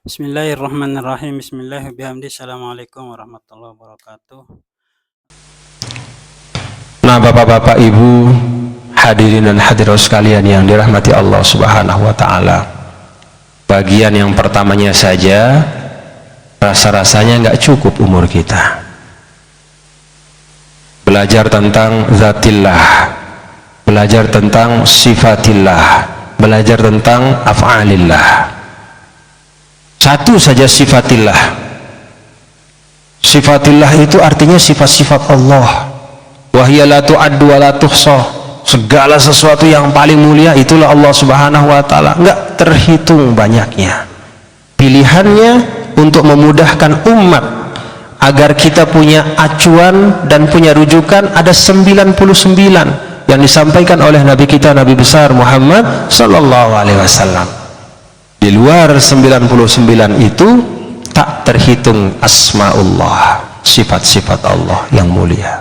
Bismillahirrahmanirrahim. Bismillahirrahmanirrahim. Assalamualaikum warahmatullahi wabarakatuh. Nah, bapak-bapak, ibu, hadirin dan hadirat sekalian yang dirahmati Allah Subhanahu wa taala. Bagian yang pertamanya saja rasa-rasanya nggak cukup umur kita. Belajar tentang zatillah, belajar tentang sifatillah, belajar tentang af'alillah. Satu saja sifatillah. Sifatillah itu artinya sifat-sifat Allah. Wahya la tu'addu wa la tuhsa. Segala sesuatu yang paling mulia itulah Allah Subhanahu wa taala, enggak terhitung banyaknya. Pilihannya untuk memudahkan umat agar kita punya acuan dan punya rujukan ada 99 yang disampaikan oleh Nabi kita, Nabi besar Muhammad sallallahu alaihi wasallam. Di luar 99 itu tak terhitung asmaullah, sifat-sifat Allah yang mulia.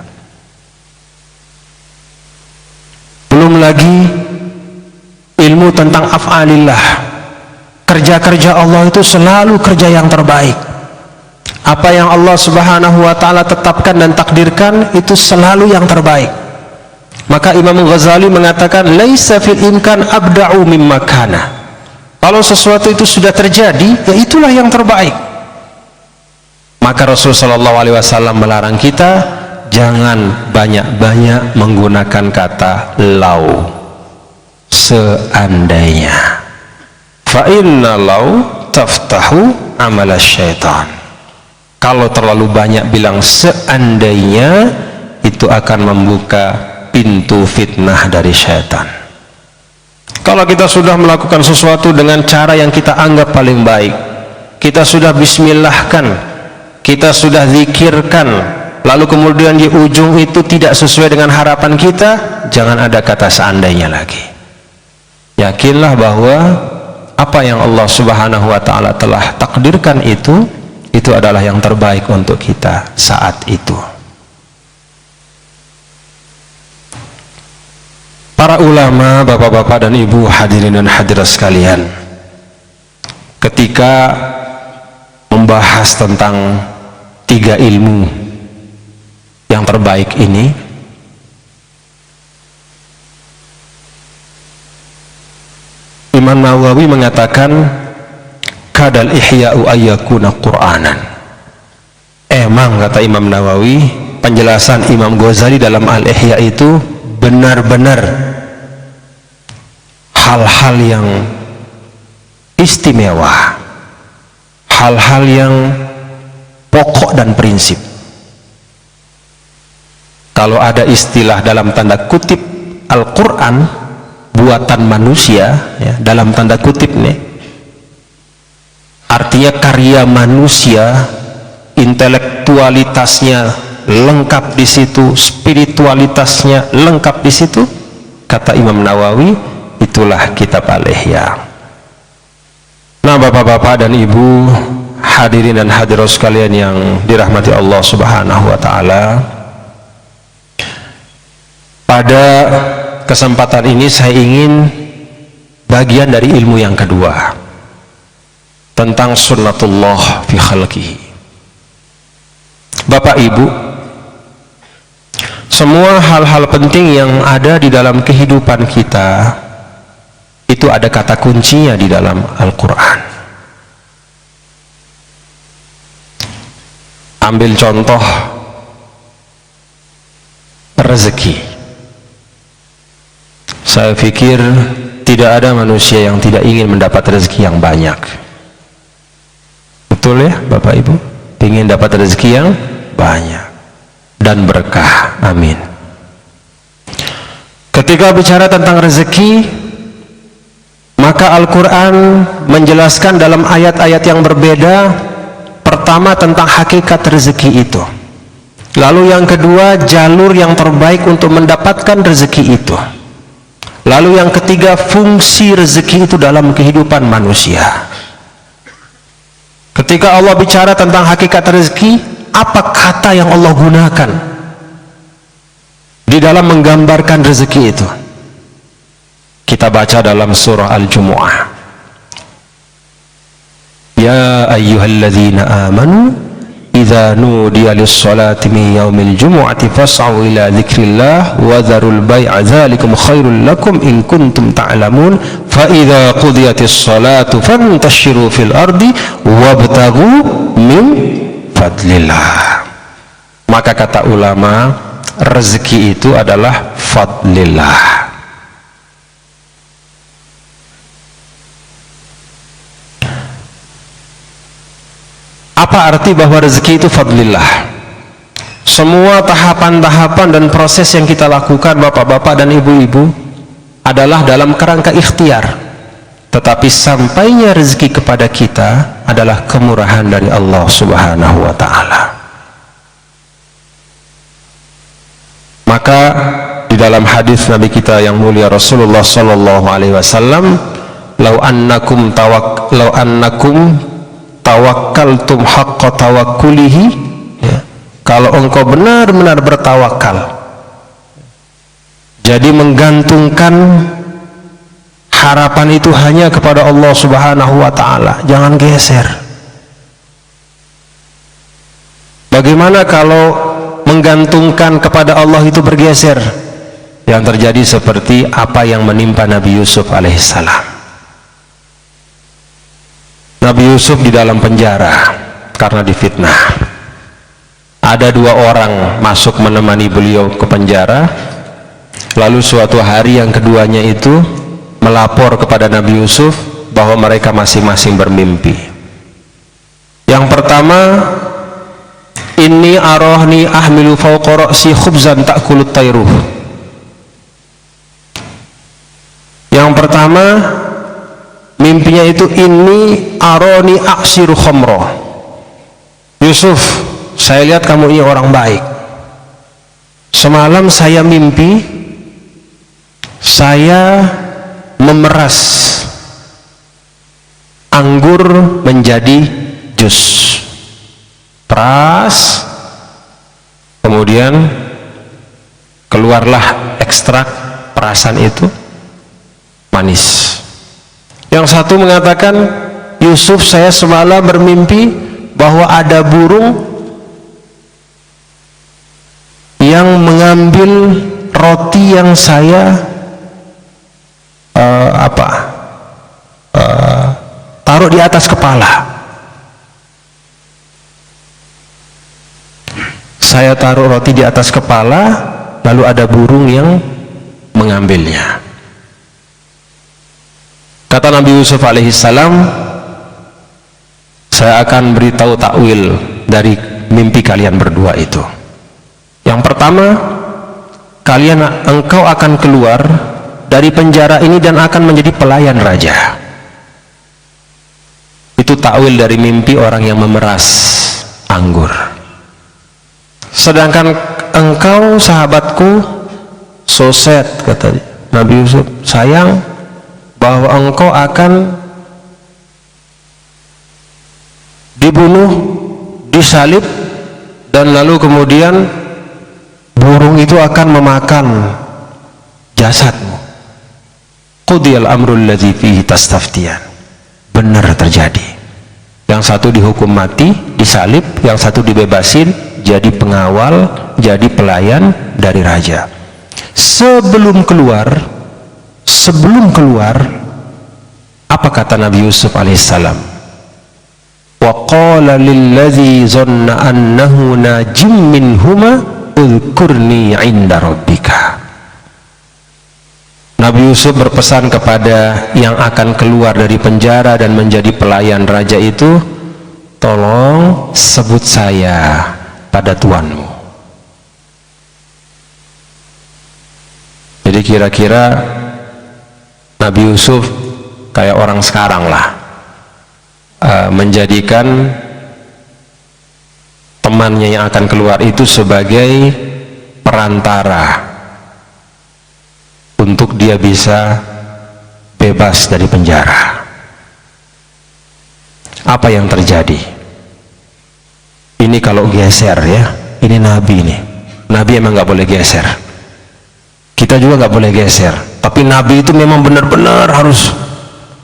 Belum lagi ilmu tentang af'alillah. Kerja-kerja Allah itu selalu kerja yang terbaik. Apa yang Allah Subhanahu wa taala tetapkan dan takdirkan itu selalu yang terbaik. Maka Imam Ghazali mengatakan laisa fil imkan abda'u mimma kana. Kalau sesuatu itu sudah terjadi, ya itulah yang terbaik. Maka Rasulullah SAW melarang kita jangan banyak-banyak menggunakan kata lau, seandainya. Fa inna lau taftahu amala syaitan. Kalau terlalu banyak bilang seandainya, itu akan membuka pintu fitnah dari syaitan. Kalau kita sudah melakukan sesuatu dengan cara yang kita anggap paling baik, kita sudah bismillahkan, kita sudah zikirkan, lalu kemudian di ujung itu tidak sesuai dengan harapan kita, jangan ada kata seandainya lagi. Yakinlah bahwa apa yang Allah Subhanahu wa taala telah takdirkan itu adalah yang terbaik untuk kita saat itu. Para ulama, bapak-bapak dan ibu, hadirin dan hadirat sekalian, ketika membahas tentang 3 ilmu yang terbaik ini, Imam Nawawi mengatakan kadal ihya'u ayyakuna qur'anan. Emang, kata Imam Nawawi, penjelasan Imam Ghazali dalam Al-Ihya itu benar-benar hal-hal yang istimewa, hal-hal yang pokok dan prinsip. Kalau ada istilah dalam tanda kutip Al-Quran buatan manusia, ya, dalam tanda kutip nih, artinya karya manusia, intelektualitasnya lengkap di situ, spiritualitasnya lengkap di situ, kata Imam Nawawi, itulah kitab Al-Ihya. Nah, bapak-bapak dan ibu, hadirin dan hadirat sekalian yang dirahmati Allah Subhanahu wa taala, pada kesempatan ini saya ingin bagian dari ilmu yang kedua tentang sunnatullah fi khalqihi. Bapak ibu, semua hal-hal penting yang ada di dalam kehidupan kita itu ada kata kuncinya di dalam Al-Quran. Ambil contoh rezeki. Saya pikir tidak ada manusia yang tidak ingin mendapat rezeki yang banyak. Betul ya Bapak Ibu? Ingin dapat rezeki yang banyak dan berkah, amin. Ketika bicara tentang rezeki, maka Al-Quran menjelaskan dalam ayat-ayat yang berbeda, pertama tentang hakikat rezeki itu, lalu yang kedua jalur yang terbaik untuk mendapatkan rezeki itu, lalu yang ketiga fungsi rezeki itu dalam kehidupan manusia. Ketika Allah bicara tentang hakikat rezeki, apa kata yang Allah gunakan di dalam menggambarkan rezeki itu? Kita baca dalam surah Al-Jumu'ah. Ya ayyuhalladzina amanu idza nudiya lis-salati min yaumil jumu'ati fas'au ila dzikrillah wa dzarul bai'a dzalikum khairul lakum in kuntum ta'lamun fa idza qudiyatis salatu fantashiru fil ardi wabtaghu min fadlillah. Maka kata ulama, rezeki itu adalah fadlillah. Apa arti bahwa rezeki itu fadlillah? Semua tahapan-tahapan dan proses yang kita lakukan, bapak-bapak dan ibu-ibu, adalah dalam kerangka ikhtiar. Tetapi sampainya rezeki kepada kita adalah kemurahan dari Allah Subhanahu wa ta'ala. Maka di dalam hadis Nabi kita yang mulia Rasulullah sallallahu alaihi wasallam, "Lau annakum tawakkaltum haqqa tawakkulihi," ya, kalau engkau benar-benar bertawakal, jadi menggantungkan harapan itu hanya kepada Allah Subhanahu wa ta'ala, jangan geser. Bagaimana kalau menggantungkan kepada Allah itu bergeser? Yang terjadi seperti apa yang menimpa Nabi Yusuf alaihissalam. Nabi Yusuf di dalam penjara karena difitnah. Ada dua orang masuk menemani beliau ke penjara. Lalu suatu hari yang keduanya itu melapor kepada Nabi Yusuf bahwa mereka masing-masing bermimpi. Yang pertama, "Inni arahni ahmilu fawqa ra'si khubzan ta'kulut tayruh." Yang pertama, mimpinya itu, "Inni aroni aksiru khomro." Yusuf, saya lihat kamu ini orang baik. Semalam saya mimpi saya memeras anggur menjadi jus. Peras, kemudian keluarlah ekstrak perasan itu manis. Yang satu mengatakan, "Yusuf, saya semalam bermimpi bahwa ada burung yang mengambil roti yang saya taruh di atas kepala. Saya taruh roti di atas kepala, lalu ada burung yang mengambilnya." Kata Nabi Yusuf alaihissalam, "Saya akan beritahu takwil dari mimpi kalian berdua itu. Yang pertama, engkau akan keluar dari penjara ini dan akan menjadi pelayan raja." Itu takwil dari mimpi orang yang memeras anggur. "Sedangkan engkau, sahabatku, soset," kata Nabi Yusuf, "sayang bahwa engkau akan dibunuh, disalib, dan lalu kemudian burung itu akan memakan jasadmu. Qudiyal amrul ladzi fihi tastaftiyan." Benar terjadi. Yang satu dihukum mati, disalib, yang satu dibebasin, jadi pengawal, jadi pelayan dari raja. Sebelum keluar, apa kata Nabi Yusuf alaihissalam? "Wa qala lilladzi zanna annahu najim minhuma udhkurni 'inda rabbika." Nabi Yusuf berpesan kepada yang akan keluar dari penjara dan menjadi pelayan raja itu, "Tolong sebut saya pada Tuanmu." Jadi kira-kira Nabi Yusuf kayak orang sekarang lah, menjadikan temannya yang akan keluar itu sebagai perantara untuk dia bisa bebas dari penjara. Apa yang terjadi? Ini kalau geser ya, ini Nabi nih. Nabi emang nggak boleh geser. Kita juga nggak boleh geser. Tapi Nabi itu memang benar-benar harus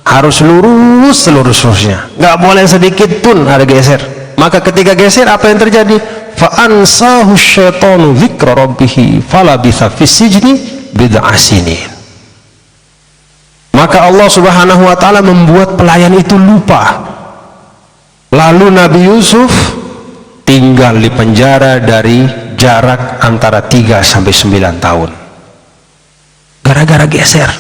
harus lurus seluruh-seluruhnya, nggak boleh sedikit pun ada geser. Maka ketika geser, apa yang terjadi? Fa ansahu syaitanu dzikra rabbih falabitha fis sijni bid'a sinin. Maka Allah Subhanahu wa taala membuat pelayan itu lupa. Lalu Nabi Yusuf tinggal di penjara dari jarak antara 3 sampai 9 tahun. Gara-gara geser.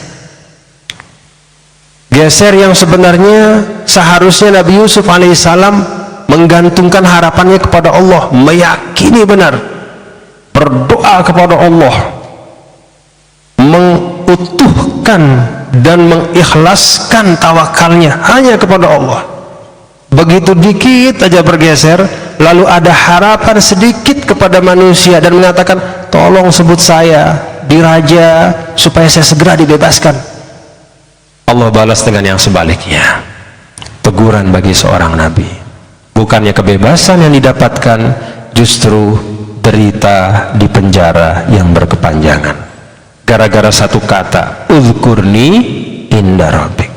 Geser yang sebenarnya seharusnya Nabi Yusuf alaihissalam menggantungkan harapannya kepada Allah, meyakini benar, berdoa kepada Allah, mengutuhkan dan mengikhlaskan tawakalnya hanya kepada Allah. Begitu dikit aja bergeser, lalu ada harapan sedikit kepada manusia dan mengatakan, tolong sebut saya di raja supaya saya segera dibebaskan. Allah balas dengan yang sebaliknya, teguran bagi seorang nabi. Bukannya kebebasan yang didapatkan, justru derita di penjara yang berkepanjangan gara-gara satu kata, uzkurni inda rabbik.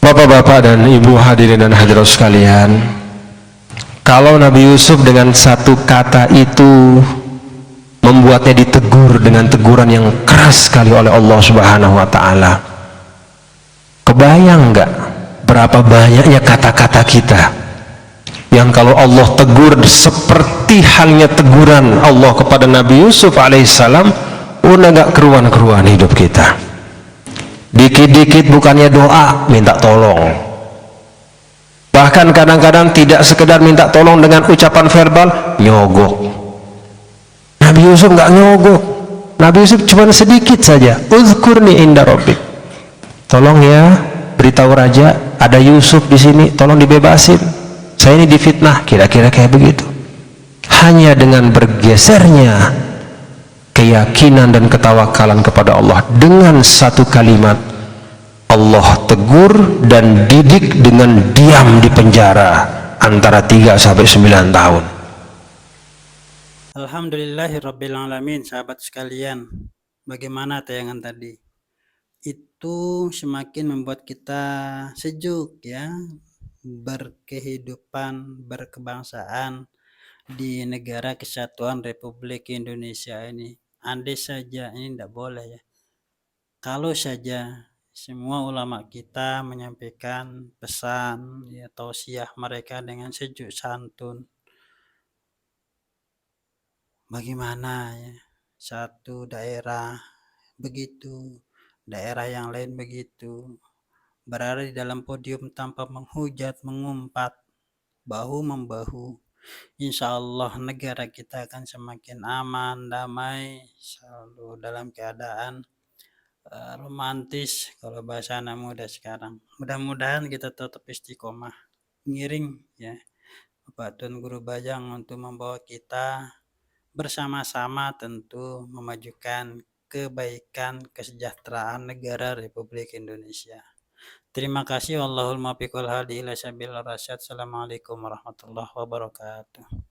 Bapak-bapak dan ibu hadirin dan hadirat sekalian, kalau Nabi Yusuf dengan satu kata itu membuatnya ditegur dengan teguran yang keras sekali oleh Allah Subhanahu wa taala, kebayang nggak berapa banyaknya kata-kata kita yang kalau Allah tegur seperti halnya teguran Allah kepada Nabi Yusuf alaihissalam, udah gak keruan-keruan hidup kita. Dikit-dikit bukannya doa, minta tolong. Bahkan kadang-kadang tidak sekedar minta tolong dengan ucapan verbal, nyogok. Nabi Yusuf gak nyogok. Nabi Yusuf cuma sedikit saja, uzkurni inda rabbik. Tolong ya, beritahu raja ada Yusuf di sini, tolong dibebasin. Saya ini difitnah, kira-kira kayak begitu. Hanya dengan bergesernya keyakinan dan ketawakalan kepada Allah dengan satu kalimat, Allah tegur dan didik dengan diam di penjara antara 3 sampai 9 tahun. Alhamdulillahirrabbilalamin. Sahabat sekalian, bagaimana tayangan tadi? Itu semakin membuat kita sejuk ya, berkehidupan, berkebangsaan di negara kesatuan Republik Indonesia ini. Andai saja ini tidak boleh ya, kalau saja semua ulama kita menyampaikan pesan ya, tausiah mereka dengan sejuk santun, bagaimana ya, satu daerah begitu, daerah yang lain begitu, berada di dalam podium tanpa menghujat, mengumpat, bahu membahu. Insya Allah negara kita akan semakin aman, damai, selalu dalam keadaan romantis kalau bahasa anak muda sekarang. Mudah-mudahan kita tetap istiqomah, ngiring ya Bapak Tun Guru Bajang untuk membawa kita bersama-sama tentu memajukan kebaikan kesejahteraan negara Republik Indonesia. Terima kasih. Wallahul muwaffiq wal hadi ila sabil rasyad. Assalamualaikum warahmatullahi wabarakatuh.